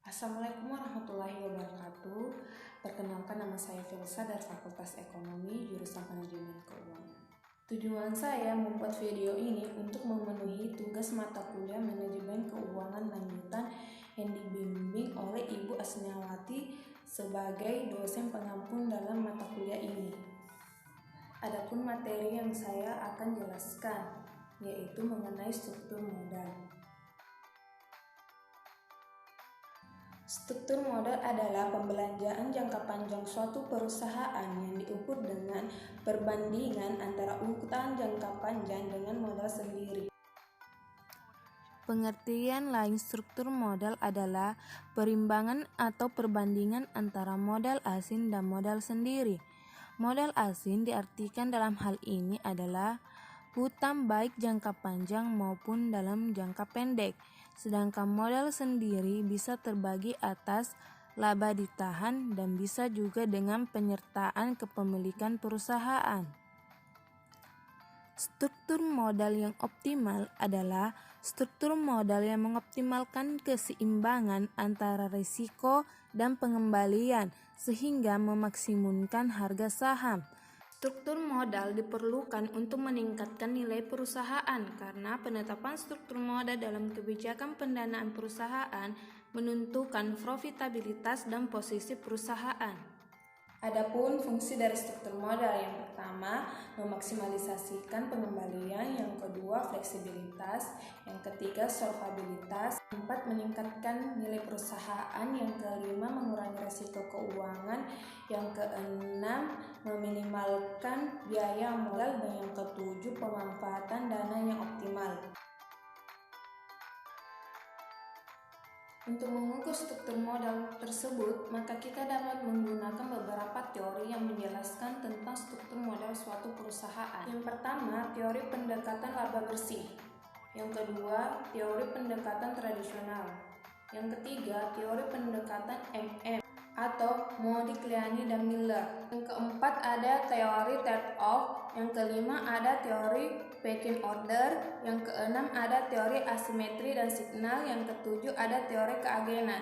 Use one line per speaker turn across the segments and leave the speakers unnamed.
Assalamualaikum warahmatullahi wabarakatuh. Perkenalkan, nama saya Filsa dari Fakultas Ekonomi, jurusan Manajemen Keuangan. Tujuan saya membuat video ini untuk memenuhi tugas mata kuliah Manajemen Keuangan lanjutan yang dibimbing oleh Ibu Asniawati sebagai dosen pengampu dalam mata kuliah ini. Adapun materi yang saya akan jelaskan yaitu mengenai struktur modal. Struktur modal adalah pembelanjaan jangka panjang suatu perusahaan yang diukur dengan perbandingan antara utang jangka panjang dengan modal sendiri.
Pengertian lain struktur modal adalah perimbangan atau perbandingan antara modal asing dan modal sendiri. Modal asing diartikan dalam hal ini adalah hutang baik jangka panjang maupun dalam jangka pendek. Sedangkan modal sendiri bisa terbagi atas laba ditahan dan bisa juga dengan penyertaan kepemilikan perusahaan. Struktur modal yang optimal adalah struktur modal yang mengoptimalkan keseimbangan antara risiko dan pengembalian sehingga memaksimumkan harga saham. Struktur modal diperlukan untuk meningkatkan nilai perusahaan karena penetapan struktur modal dalam kebijakan pendanaan perusahaan menentukan profitabilitas dan posisi perusahaan.
Adapun fungsi dari struktur modal, yang pertama memaksimalisasikan pengembalian, yang kedua fleksibilitas, yang ketiga solvabilitas, keempat meningkatkan nilai perusahaan, yang kelima mengurangi risiko keuangan, yang keenam meminimalkan biaya modal, dan yang ketujuh pemanfaatan dana yang optimal. Untuk mengukur struktur modal tersebut, maka kita dapat menggunakan beberapa teori yang menjelaskan tentang struktur modal suatu perusahaan. Yang pertama, teori pendekatan laba bersih. Yang kedua, teori pendekatan tradisional. Yang ketiga, teori pendekatan MM atau Modigliani dan Miller. Yang keempat ada teori trade-off. Yang kelima ada teori pecking order. Yang keenam ada teori asimetri dan signal. Yang ketujuh ada teori keagenan.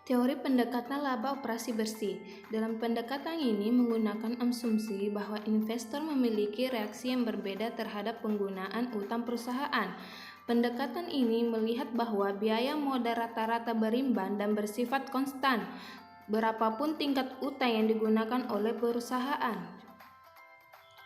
Teori pendekatan laba operasi bersih. Dalam pendekatan ini menggunakan asumsi bahwa investor memiliki reaksi yang berbeda terhadap penggunaan utang perusahaan. Pendekatan ini melihat bahwa biaya modal rata-rata berimbang dan bersifat konstan, berapapun tingkat utang yang digunakan oleh perusahaan.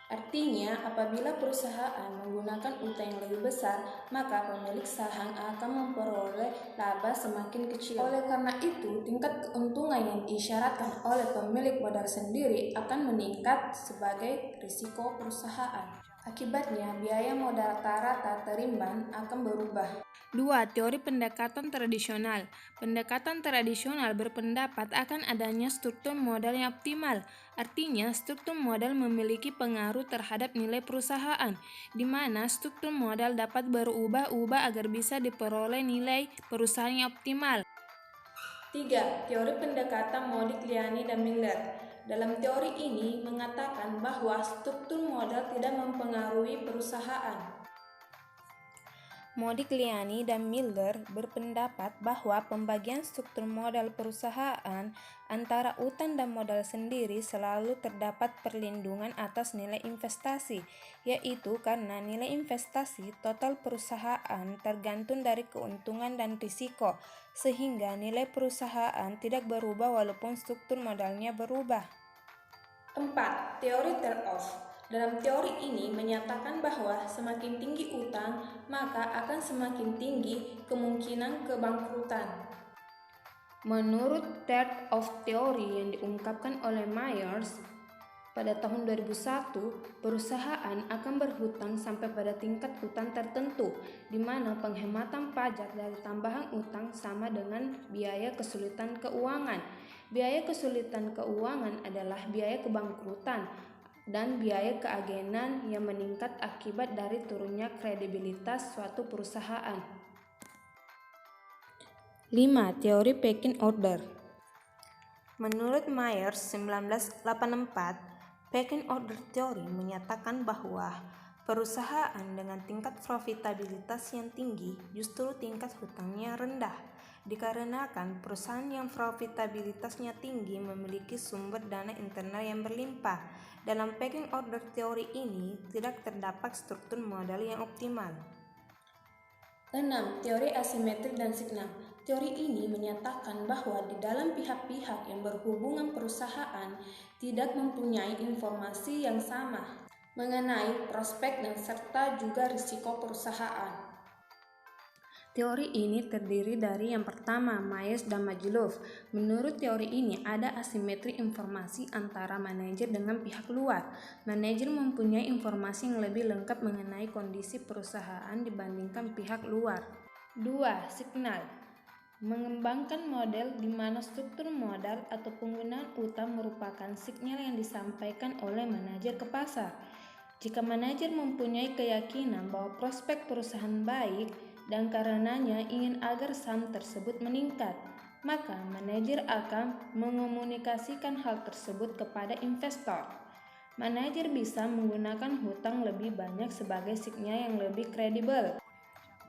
Artinya, apabila perusahaan menggunakan utang yang lebih besar, maka pemilik saham akan memperoleh laba semakin kecil. Oleh karena itu, tingkat keuntungan yang diisyaratkan oleh pemilik modal sendiri akan meningkat sebagai risiko perusahaan. Akibatnya, biaya modal rata-rata terimbang akan berubah.
2. Teori pendekatan tradisional. Pendekatan tradisional berpendapat akan adanya struktur modal yang optimal. Artinya, struktur modal memiliki pengaruh terhadap nilai perusahaan, di mana struktur modal dapat berubah-ubah agar bisa diperoleh nilai perusahaan yang optimal.
3. Teori pendekatan Modigliani dan Miller. Dalam teori ini mengatakan bahwa struktur modal tidak mempengaruhi perusahaan.
Modigliani dan Miller berpendapat bahwa pembagian struktur modal perusahaan antara utang dan modal sendiri selalu terdapat perlindungan atas nilai investasi, yaitu karena nilai investasi total perusahaan tergantung dari keuntungan dan risiko, sehingga nilai perusahaan tidak berubah walaupun struktur modalnya berubah.
4. Teori trade-off. Dalam teori ini menyatakan bahwa semakin tinggi utang, maka akan semakin tinggi kemungkinan kebangkrutan.
Menurut trade-off teori yang diungkapkan oleh Myers, pada tahun 2001, perusahaan akan berhutang sampai pada tingkat hutang tertentu, di mana penghematan pajak dari tambahan utang sama dengan biaya kesulitan keuangan. Biaya kesulitan keuangan adalah biaya kebangkrutan dan biaya keagenan yang meningkat akibat dari turunnya kredibilitas suatu perusahaan. 5. Teori pecking order. Menurut Myers 1984, pecking order teori menyatakan bahwa perusahaan dengan tingkat profitabilitas yang tinggi justru tingkat hutangnya rendah. dikarenakan perusahaan yang profitabilitasnya tinggi memiliki sumber dana internal yang berlimpah. Dalam pecking order teori ini tidak terdapat struktur modal yang optimal.
6. Teori asimetrik dan signal. Teori ini menyatakan bahwa di dalam pihak-pihak yang berhubungan perusahaan tidak mempunyai informasi yang sama mengenai prospek dan serta juga risiko perusahaan.
Teori ini terdiri dari yang pertama, Myers dan Maslov. Menurut teori ini ada asimetri informasi antara manajer dengan pihak luar. Manajer mempunyai informasi yang lebih lengkap mengenai kondisi perusahaan dibandingkan pihak luar. 2. Signal. Mengembangkan model di mana struktur modal atau penggunaan utang merupakan sinyal yang disampaikan oleh manajer ke pasar. Jika manajer mempunyai keyakinan bahwa prospek perusahaan baik dan karenanya ingin agar saham tersebut meningkat, maka manajer akan mengomunikasikan hal tersebut kepada investor. Manajer bisa menggunakan hutang lebih banyak sebagai sinyal yang lebih kredibel.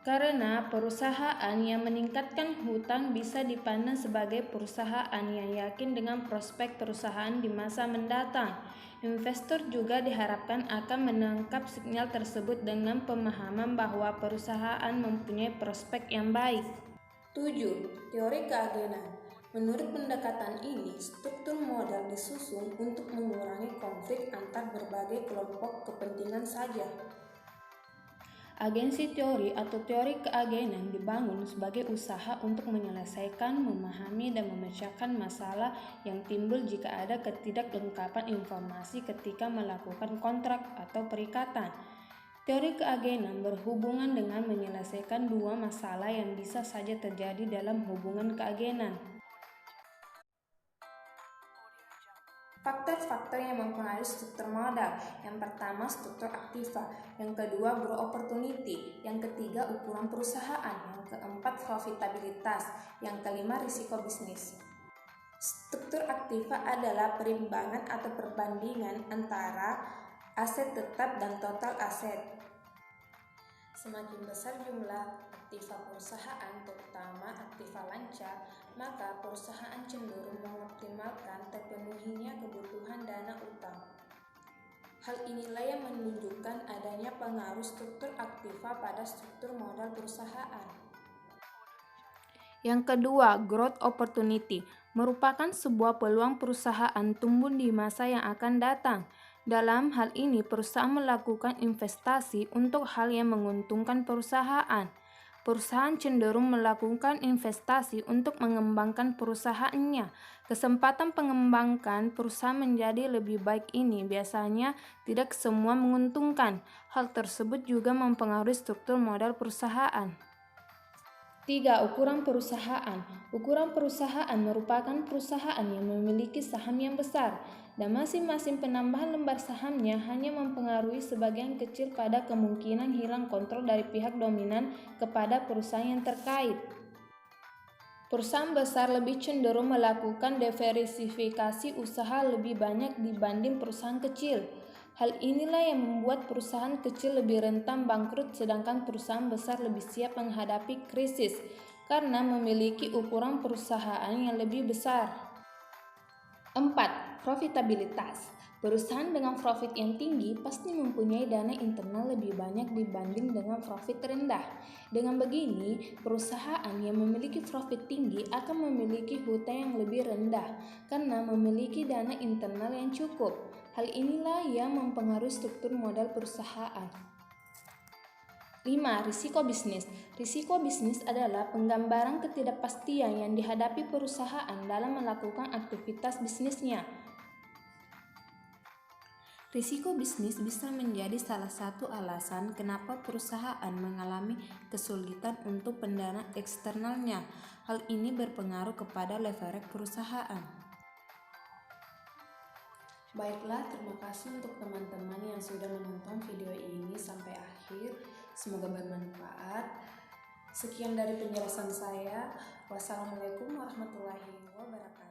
Karena perusahaan yang meningkatkan hutang bisa dipandang sebagai perusahaan yang yakin dengan prospek perusahaan di masa mendatang. Investor juga diharapkan akan menangkap sinyal tersebut dengan pemahaman bahwa perusahaan mempunyai prospek yang baik.
7. Teori keagenan. Menurut pendekatan ini, struktur modal disusun untuk mengurangi konflik antar berbagai kelompok kepentingan saja.
Agensi teori atau teori keagenan dibangun sebagai usaha untuk menyelesaikan, memahami, dan memecahkan masalah yang timbul jika ada ketidaklengkapan informasi ketika melakukan kontrak atau perikatan. Teori keagenan berhubungan dengan menyelesaikan dua masalah yang bisa saja terjadi dalam hubungan keagenan.
Faktor-faktor yang mempengaruhi struktur modal. Yang pertama, struktur aktiva. Yang kedua, growth opportunity. Yang ketiga, ukuran perusahaan. Yang keempat, profitabilitas. Yang kelima, risiko bisnis. Struktur aktiva adalah perimbangan atau perbandingan antara aset tetap dan total aset. Semakin besar jumlah aktiva perusahaan, terutama aktiva lancar, maka perusahaan cenderung mengoptimalkan terpenuhinya kebutuhan dana utang. Hal inilah yang menunjukkan adanya pengaruh struktur aktiva pada struktur modal perusahaan.
Yang kedua, growth opportunity merupakan sebuah peluang perusahaan tumbuh di masa yang akan datang. Dalam hal ini, perusahaan melakukan investasi untuk hal yang menguntungkan perusahaan. Perusahaan cenderung melakukan investasi untuk mengembangkan perusahaannya. Kesempatan pengembangan perusahaan menjadi lebih baik ini biasanya tidak semua menguntungkan. Hal tersebut juga mempengaruhi struktur modal perusahaan. 3. Ukuran perusahaan. Ukuran perusahaan merupakan perusahaan yang memiliki saham yang besar, dan masing-masing penambahan lembar sahamnya hanya mempengaruhi sebagian kecil pada kemungkinan hilang kontrol dari pihak dominan kepada perusahaan yang terkait. Perusahaan besar lebih cenderung melakukan diversifikasi usaha lebih banyak dibanding perusahaan kecil. Hal inilah yang membuat perusahaan kecil lebih rentan bangkrut sedangkan perusahaan besar lebih siap menghadapi krisis karena memiliki ukuran perusahaan yang lebih besar. 4. Profitabilitas. Perusahaan dengan profit yang tinggi pasti mempunyai dana internal lebih banyak dibanding dengan profit rendah. Dengan begini, perusahaan yang memiliki profit tinggi akan memiliki hutang yang lebih rendah karena memiliki dana internal yang cukup. Hal inilah yang mempengaruhi struktur modal perusahaan. 5. Risiko bisnis. Risiko bisnis adalah penggambaran ketidakpastian yang dihadapi perusahaan dalam melakukan aktivitas bisnisnya. Risiko bisnis bisa menjadi salah satu alasan kenapa perusahaan mengalami kesulitan untuk pendanaan eksternalnya. Hal ini berpengaruh kepada leverage perusahaan.
Baiklah, terima kasih untuk teman-teman yang sudah menonton video ini sampai akhir. Semoga bermanfaat. Sekian dari penjelasan saya. Wassalamualaikum warahmatullahi wabarakatuh.